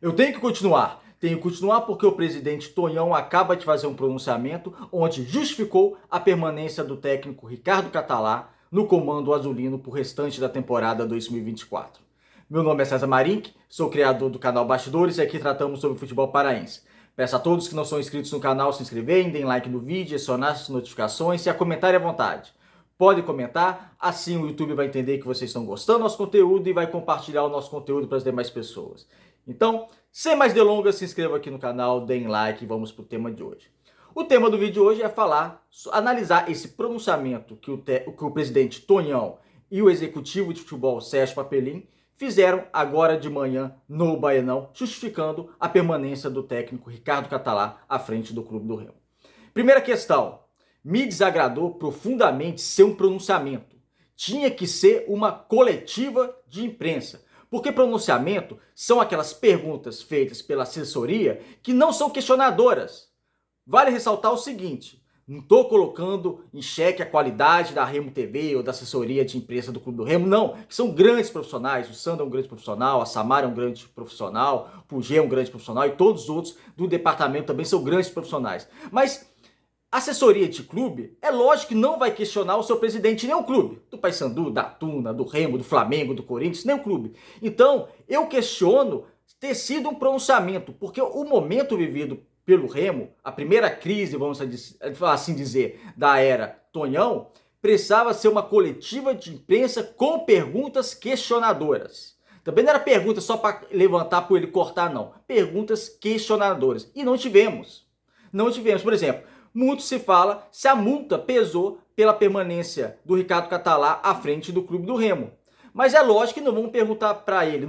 Eu tenho que continuar. Tenho que continuar porque o presidente Tonhão acaba de fazer um pronunciamento onde justificou a permanência do técnico Ricardo Catalá no comando azulino por restante da temporada 2024. Meu nome é César Marink, sou criador do canal Bastidores e aqui tratamos sobre futebol paraense. Peço a todos que não são inscritos no canal se inscreverem, deem like no vídeo, acionar as notificações e a comentarem à vontade. Pode comentar, assim o YouTube vai entender que vocês estão gostando do nosso conteúdo e vai compartilhar o nosso conteúdo para as demais pessoas. Então, sem mais delongas, se inscreva aqui no canal, deem like e vamos para o tema de hoje. O tema do vídeo de hoje é analisar esse pronunciamento que o presidente Tonhão e o executivo de futebol Sérgio Papelim fizeram agora de manhã no Baianão, justificando a permanência do técnico Ricardo Catalá à frente do Clube do Remo. Primeira questão, me desagradou profundamente ser um pronunciamento. Tinha que ser uma coletiva de imprensa. Porque pronunciamento são aquelas perguntas feitas pela assessoria que não são questionadoras. Vale ressaltar o seguinte, não estou colocando em xeque a qualidade da Remo TV ou da assessoria de imprensa do Clube do Remo, não, que são grandes profissionais, o Sandro é um grande profissional, a Samara é um grande profissional, o Pugê é um grande profissional e todos os outros do departamento também são grandes profissionais. Mas assessoria de clube, é lógico que não vai questionar o seu presidente, nem o clube. Do Paysandu, da Tuna, do Remo, do Flamengo, do Corinthians, nem o clube. Então, eu questiono ter sido um pronunciamento, porque o momento vivido pelo Remo, a primeira crise, vamos assim dizer, da era Tonhão, precisava ser uma coletiva de imprensa com perguntas questionadoras. Também não era pergunta só para levantar para ele cortar, não. Perguntas questionadoras. E não tivemos. Não tivemos, por exemplo, muito se fala se a multa pesou pela permanência do Ricardo Catalá à frente do Clube do Remo. Mas é lógico que não vamos perguntar para ele,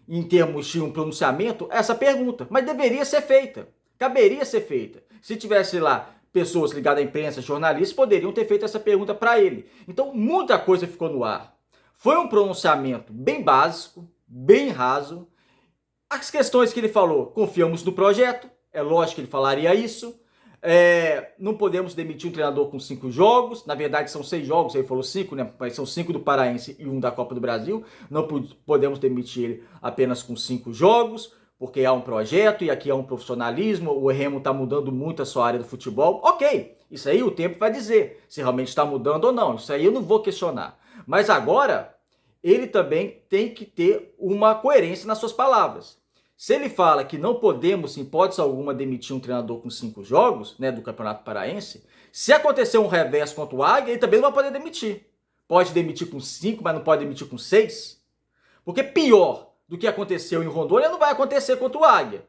em termos de um pronunciamento, essa pergunta. Mas deveria ser feita, caberia ser feita. Se tivesse lá pessoas ligadas à imprensa, jornalistas, poderiam ter feito essa pergunta para ele. Então, muita coisa ficou no ar. Foi um pronunciamento bem básico, bem raso. As questões que ele falou, confiamos no projeto, é lógico que ele falaria isso. Não podemos demitir um treinador com 5 jogos, na verdade são 6 jogos, ele falou 5, né? Mas são 5 do Paraense e 1 da Copa do Brasil. Não podemos demitir ele apenas com 5 jogos, porque há um projeto e aqui há um profissionalismo, o Remo está mudando muito a sua área do futebol. Ok, isso aí o tempo vai dizer se realmente está mudando ou não, isso aí eu não vou questionar. Mas agora, ele também tem que ter uma coerência nas suas palavras. Se ele fala que não podemos, em hipótese alguma, demitir um treinador com 5 jogos, né, do Campeonato Paraense, se acontecer um revés contra o Águia, ele também não vai poder demitir. Pode demitir com 5, mas não pode demitir com 6. Porque pior do que aconteceu em Rondônia não vai acontecer contra o Águia.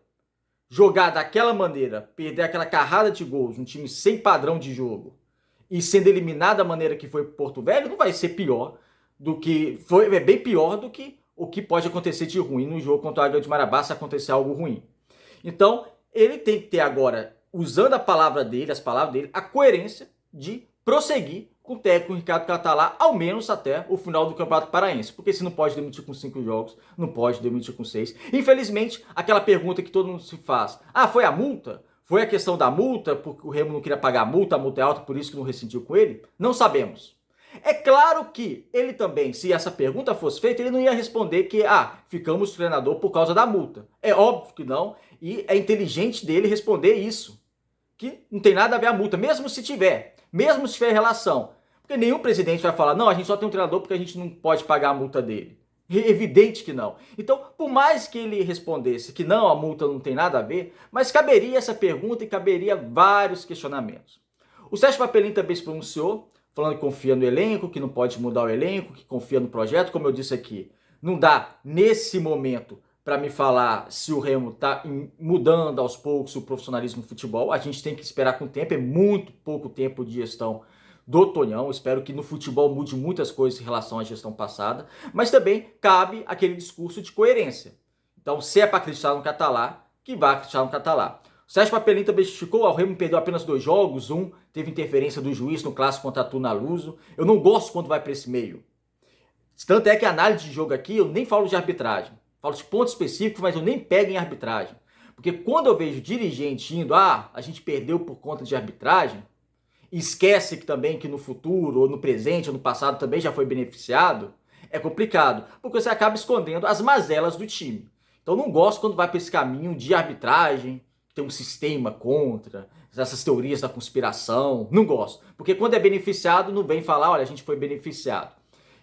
Jogar daquela maneira, perder aquela carrada de gols, um time sem padrão de jogo, e sendo eliminado da maneira que foi Porto Velho, não vai ser pior do que... é bem pior do que o que pode acontecer de ruim no jogo contra o Águia de Marabá se acontecer algo ruim. Então, ele tem que ter agora, usando a palavra dele, as palavras dele, a coerência de prosseguir com o técnico Ricardo Catalá, ao menos até o final do Campeonato Paraense. Porque se não pode demitir com 5 jogos, não pode demitir com 6. Infelizmente, aquela pergunta que todo mundo se faz, foi a multa? Foi a questão da multa, porque o Remo não queria pagar a multa é alta, por isso que não rescindiu com ele? Não sabemos. É claro que ele também, se essa pergunta fosse feita, ele não ia responder que, ficamos treinador por causa da multa. É óbvio que não, e é inteligente dele responder isso. Que não tem nada a ver a multa, mesmo se tiver relação. Porque nenhum presidente vai falar, não, a gente só tem um treinador porque a gente não pode pagar a multa dele. É evidente que não. Então, por mais que ele respondesse que não, a multa não tem nada a ver, mas caberia essa pergunta e caberia vários questionamentos. O Sérgio Papelim também se pronunciou, falando que confia no elenco, que não pode mudar o elenco, que confia no projeto, como eu disse aqui. Não dá, nesse momento, para me falar se o Remo está mudando aos poucos o profissionalismo do futebol. A gente tem que esperar com o tempo, é muito pouco tempo de gestão do Tonhão. Espero que no futebol mude muitas coisas em relação à gestão passada, mas também cabe aquele discurso de coerência. Então, se é para acreditar no Catalá, que vá acreditar no Catalá. O Sérgio Papelim também justificou, o Remo perdeu apenas 2 jogos, teve interferência do juiz no clássico contra a Tuna Luso. Eu não gosto quando vai para esse meio. Tanto é que a análise de jogo aqui, eu nem falo de arbitragem. Falo de pontos específicos, mas eu nem pego em arbitragem. Porque quando eu vejo dirigente indo, a gente perdeu por conta de arbitragem, esquece que também que no futuro, ou no presente, ou no passado também já foi beneficiado, é complicado. Porque você acaba escondendo as mazelas do time. Então não gosto quando vai para esse caminho de arbitragem, tem um sistema contra, essas teorias da conspiração, não gosto. Porque quando é beneficiado, não vem falar, olha, a gente foi beneficiado.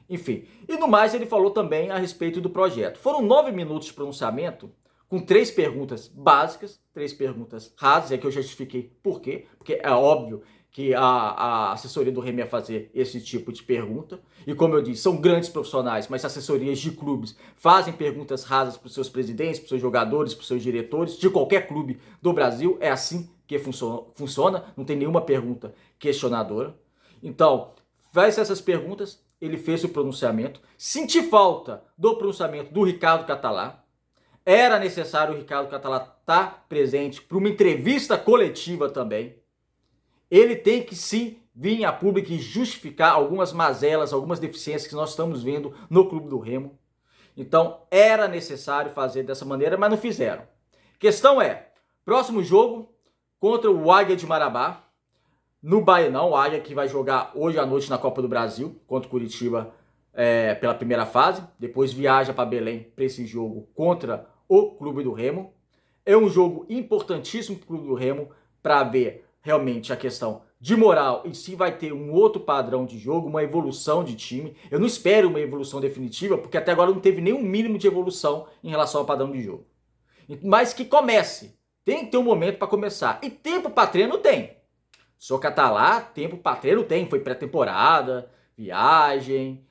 Enfim, e no mais ele falou também a respeito do projeto. Foram 9 minutos de pronunciamento, com 3 perguntas básicas, 3 perguntas rasas, é que eu justifiquei por quê, porque é óbvio que a assessoria do Remo ia fazer esse tipo de pergunta. E como eu disse, são grandes profissionais, mas assessorias de clubes fazem perguntas rasas para os seus presidentes, para os seus jogadores, para os seus diretores, de qualquer clube do Brasil. É assim que funciona, não tem nenhuma pergunta questionadora. Então, faz essas perguntas, ele fez o pronunciamento. Senti falta do pronunciamento do Ricardo Catalá. Era necessário o Ricardo Catalá estar presente para uma entrevista coletiva também. Ele tem que sim vir a público e justificar algumas mazelas, algumas deficiências que nós estamos vendo no Clube do Remo. Então era necessário fazer dessa maneira, mas não fizeram. Questão é, próximo jogo contra o Águia de Marabá, no Baenão, o Águia que vai jogar hoje à noite na Copa do Brasil contra o Curitiba pela primeira fase, depois viaja para Belém para esse jogo contra o Clube do Remo. É um jogo importantíssimo para o Clube do Remo para ver realmente a questão de moral e se vai ter um outro padrão de jogo, uma evolução de time. Eu não espero uma evolução definitiva, porque até agora não teve nenhum mínimo de evolução em relação ao padrão de jogo. Mas que comece. Tem que ter um momento para começar. E tempo para treino tem. Só Catalá, tempo para treino tem. Foi pré-temporada, viagem.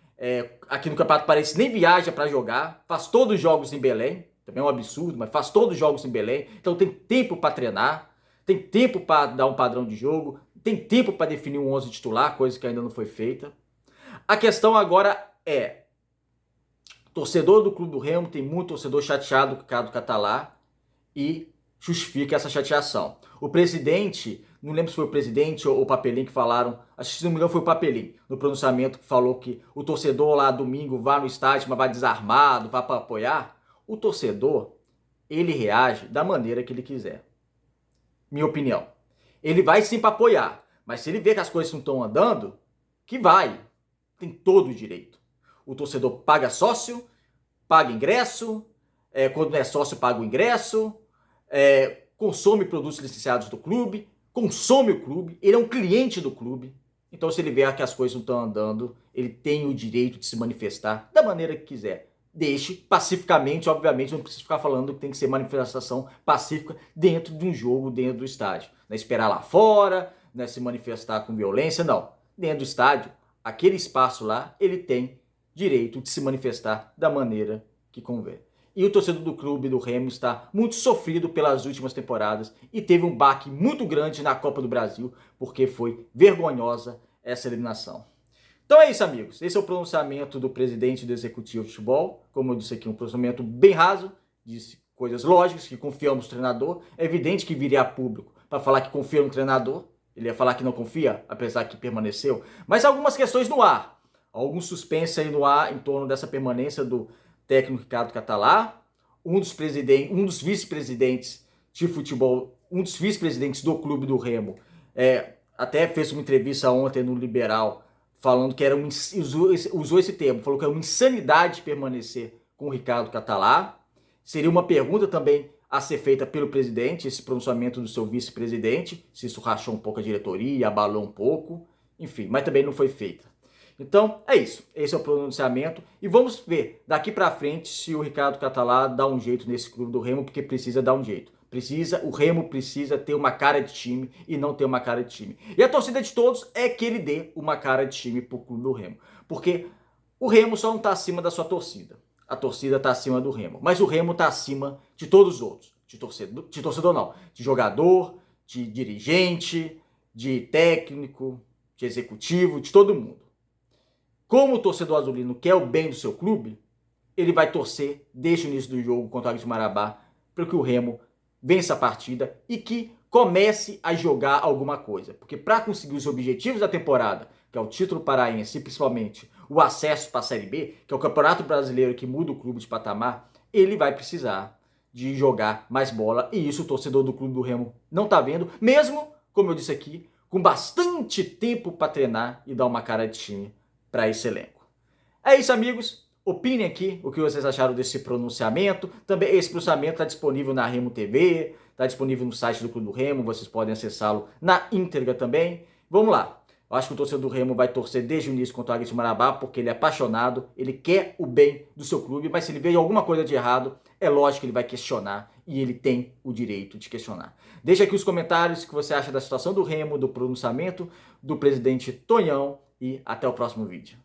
Aqui no Campeonato Paraense nem viaja para jogar. Faz todos os jogos em Belém. Também é um absurdo, mas faz todos os jogos em Belém. Então tem tempo para treinar. Tem tempo para dar um padrão de jogo, tem tempo para definir um 11 titular, coisa que ainda não foi feita. A questão agora é, torcedor do Clube do Remo, tem muito torcedor chateado com o Ricardo Catalá e justifica essa chateação. O presidente, não lembro se foi o presidente ou o Papelim que falaram, acho que se não me engano foi o Papelim, no pronunciamento que falou que o torcedor lá domingo vai no estádio, mas vai desarmado, vai para apoiar. O torcedor, ele reage da maneira que ele quiser. Minha opinião. Ele vai sim para apoiar, mas se ele vê que as coisas não estão andando, que vai. Tem todo o direito. O torcedor paga sócio, paga ingresso, quando não é sócio paga o ingresso, consome produtos licenciados do clube, consome o clube, ele é um cliente do clube. Então se ele vê que as coisas não estão andando, ele tem o direito de se manifestar da maneira que quiser. Deixe pacificamente, obviamente, não precisa ficar falando que tem que ser manifestação pacífica dentro de um jogo, dentro do estádio. Não é esperar lá fora, não é se manifestar com violência, não. Dentro do estádio, aquele espaço lá, ele tem direito de se manifestar da maneira que convém. E o torcedor do Clube do Remo está muito sofrido pelas últimas temporadas e teve um baque muito grande na Copa do Brasil, porque foi vergonhosa essa eliminação. Então é isso, amigos. Esse é o pronunciamento do presidente do Executivo de Futebol. Como eu disse aqui, um pronunciamento bem raso, disse coisas lógicas, que confiamos no treinador. É evidente que viria a público para falar que confia no treinador. Ele ia falar que não confia, apesar que permaneceu. Mas algumas questões no ar. Algum suspense aí no ar em torno dessa permanência do técnico Ricardo Catalá. Um dos vice-presidentes de futebol, um dos vice-presidentes do Clube do Remo, até fez uma entrevista ontem no Liberal, falando que usou esse termo, falou que é uma insanidade permanecer com o Ricardo Catalá. Seria uma pergunta também a ser feita pelo presidente, esse pronunciamento do seu vice-presidente, se isso rachou um pouco a diretoria, abalou um pouco, enfim, mas também não foi feita. Então, é isso. Esse é o pronunciamento. E vamos ver daqui para frente se o Ricardo Catalá dá um jeito nesse Clube do Remo, porque precisa dar um jeito. O Remo precisa ter uma cara de time e não ter uma cara de time. E a torcida de todos é que ele dê uma cara de time pro Clube do Remo. Porque o Remo só não tá acima da sua torcida. A torcida tá acima do Remo. Mas o Remo tá acima de todos os outros. De torcedor não. De jogador, de dirigente, de técnico, de executivo, de todo mundo. Como o torcedor azulino quer o bem do seu clube, ele vai torcer desde o início do jogo contra o Águia de Marabá para que o Remo vença a partida e que comece a jogar alguma coisa. Porque para conseguir os objetivos da temporada, que é o título paraense e principalmente o acesso para a Série B, que é o Campeonato Brasileiro que muda o clube de patamar, ele vai precisar de jogar mais bola. E isso o torcedor do Clube do Remo não está vendo, mesmo, como eu disse aqui, com bastante tempo para treinar e dar uma cara de time para esse elenco. É isso, amigos. Opinem aqui o que vocês acharam desse pronunciamento. Também esse pronunciamento está disponível na Remo TV, está disponível no site do Clube do Remo, vocês podem acessá-lo na íntegra também. Vamos lá. Eu acho que o torcedor do Remo vai torcer desde o início contra o Águia de Marabá, porque ele é apaixonado, ele quer o bem do seu clube, mas se ele vê alguma coisa de errado, é lógico que ele vai questionar, e ele tem o direito de questionar. Deixa aqui os comentários o que você acha da situação do Remo, do pronunciamento do presidente Tonhão, e até o próximo vídeo.